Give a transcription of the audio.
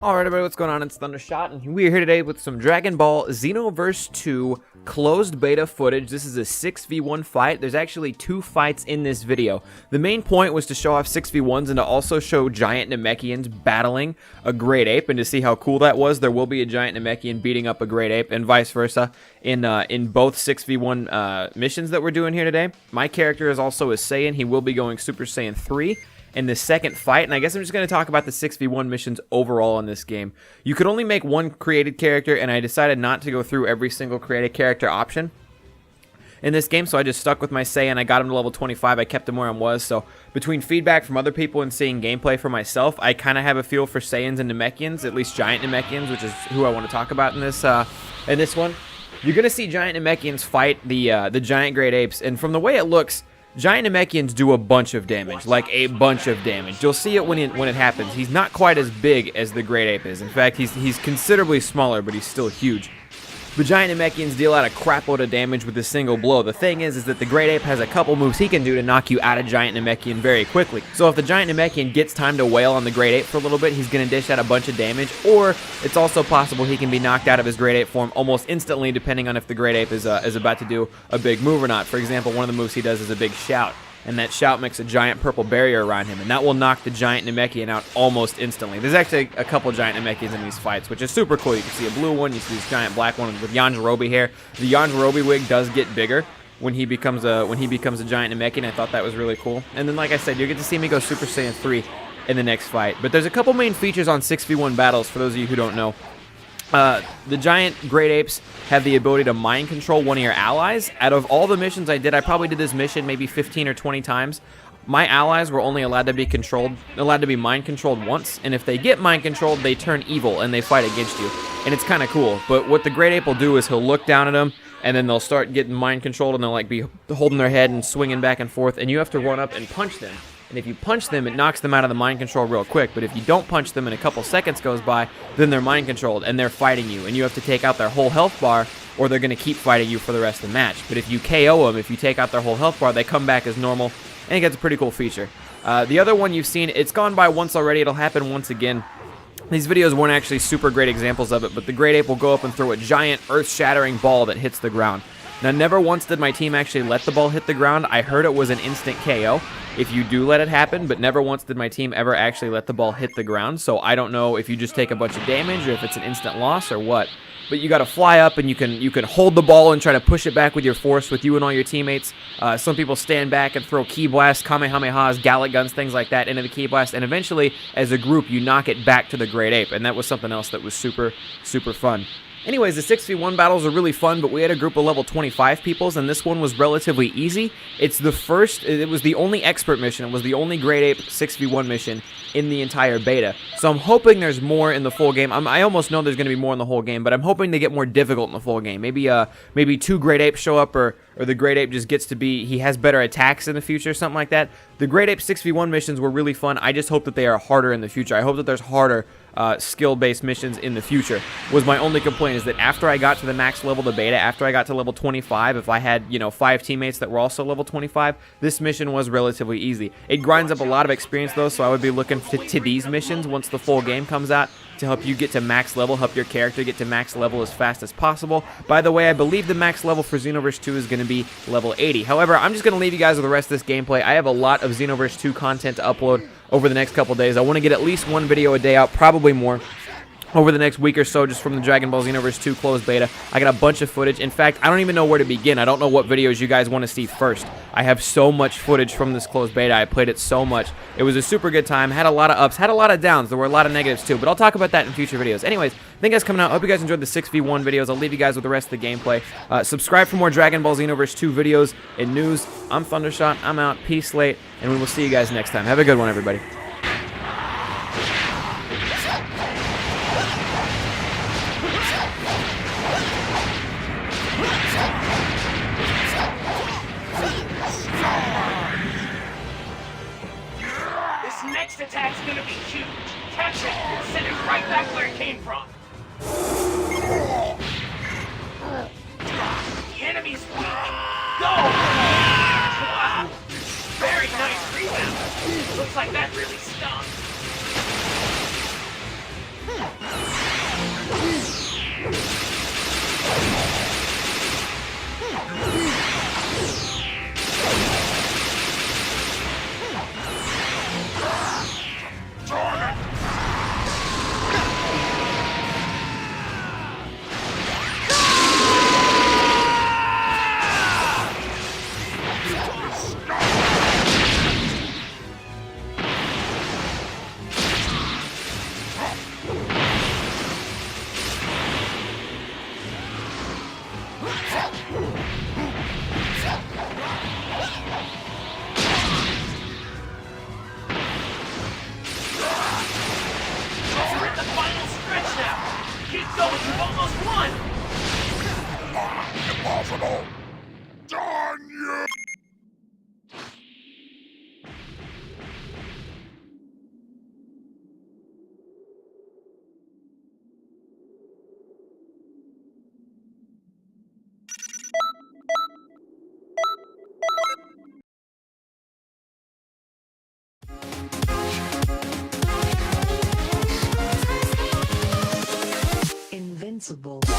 Alright everybody, what's going on? It's Thundershot, and we are here today with some Dragon Ball Xenoverse 2 closed beta footage. This is a 6v1 fight. There's actually 2 fights in this video. The main point was to show off 6v1s and to also show giant Namekians battling a great ape, and to see how cool that was. There will be a giant Namekian beating up a great ape, and vice versa, in both 6v1 missions that we're doing here today. My character is also a Saiyan. He will be going Super Saiyan 3 in the second fight, and I guess I'm just going to talk about the 6v1 missions overall in this game. You could only make one created character, and I decided not to go through every single created character option in this game, so I just stuck with my Saiyan. I got him to level 25. I kept him where I was, so between feedback from other people and seeing gameplay for myself, I kind of have a feel for Saiyans and Namekians, at least giant Namekians, which is who I want to talk about in this one. You're going to see giant Namekians fight the giant great apes, and from the way it looks, giant Namekians do a bunch of damage, like a bunch of damage. You'll see it when it happens. He's not quite as big as the great ape is. In fact, he's considerably smaller, but he's still huge. The giant Namekians deal out a crapload of damage with a single blow. The thing is that the great ape has a couple moves he can do to knock you out of giant Namekian very quickly. So if the giant Namekian gets time to wail on the great ape for a little bit, he's going to dish out a bunch of damage, or it's also possible he can be knocked out of his great ape form almost instantly, depending on if the great ape is about to do a big move or not. For example, one of the moves he does is a big shout, and that shout makes a giant purple barrier around him, and that will knock the giant Namekian out almost instantly. There's actually a couple giant Namekians in these fights, which is super cool. You can see a blue one, you see this giant black one with Yajirobe hair. The Yajirobe wig does get bigger when he becomes a giant Namekian. I thought that was really cool. And then, like I said, you'll get to see me go Super Saiyan 3 in the next fight. But there's a couple main features on 6v1 battles, for those of you who don't know. The giant great apes have the ability to mind control one of your allies. Out of all the missions I did, I probably did this mission maybe 15 or 20 times. My allies were only allowed to be mind controlled once, and if they get mind controlled, they turn evil and they fight against you. And it's kind of cool. But what the great ape will do is he'll look down at them, and then they'll start getting mind controlled, and they'll like be holding their head and swinging back and forth, and you have to run up and punch them. And if you punch them, it knocks them out of the mind control real quick. But if you don't punch them and a couple seconds goes by, then they're mind controlled and they're fighting you. And you have to take out their whole health bar, or they're going to keep fighting you for the rest of the match. But if you KO them, if you take out their whole health bar, they come back as normal. And it gets a pretty cool feature. The other one you've seen, it's gone by once already. It'll happen once again. These videos weren't actually super great examples of it, but the great ape will go up and throw a giant earth-shattering ball that hits the ground. Now, never once did my team actually let the ball hit the ground. I heard it was an instant KO if you do let it happen, but never once did my team ever actually let the ball hit the ground. So I don't know if you just take a bunch of damage or if it's an instant loss or what. But you got to fly up, and you can hold the ball and try to push it back with your force with you and all your teammates. Some people stand back and throw ki blasts, kamehamehas, Gallic guns, things like that into the ki blast, and eventually, as a group, you knock it back to the great ape, and that was something else that was super, super fun. Anyways, the 6v1 battles are really fun, but we had a group of level 25 peoples, and this one was relatively easy. It was the only expert mission. It was the only great ape 6v1 mission in the entire beta. So I'm hoping there's more in the full game. I almost know there's going to be more in the whole game, but I'm hoping they get more difficult in the full game. Maybe 2 great apes show up, or the great ape just gets to be, he has better attacks in the future, something like that. The great ape 6v1 missions were really fun. I just hope that they are harder in the future. I hope that there's harder skill-based missions in the future. Was my only complaint, is that after I got to the max level of the beta, after I got to level 25, if I had, 5 teammates that were also level 25, this mission was relatively easy. It grinds up a lot of experience though, so I would be looking to these missions once the full game comes out to help you get to max level, help your character get to max level as fast as possible. By the way, I believe the max level for Xenoverse 2 is going to be level 80. However, I'm just going to leave you guys with the rest of this gameplay. I have a lot of Xenoverse 2 content to upload over the next couple days. I want to get at least 1 video a day out, probably more, over the next week or so, just from the Dragon Ball Xenoverse 2 closed beta. I got a bunch of footage. In fact, I don't even know where to begin. I don't know what videos you guys want to see first. I have so much footage from this closed beta. I played it so much. It was a super good time. Had a lot of ups, had a lot of downs. There were a lot of negatives too, but I'll talk about that in future videos. Anyways, thank you guys for coming out. I hope you guys enjoyed the 6v1 videos. I'll leave you guys with the rest of the gameplay. Subscribe for more Dragon Ball Xenoverse 2 videos and news. I'm Thundershot. I'm out. Peace, late, and we will see you guys next time. Have a good one, everybody. This next attack's gonna be huge. Catch it and send it right back where it came from. The enemy's weak. Go! Wow. Very nice rebound. Looks like that really stung. invincible.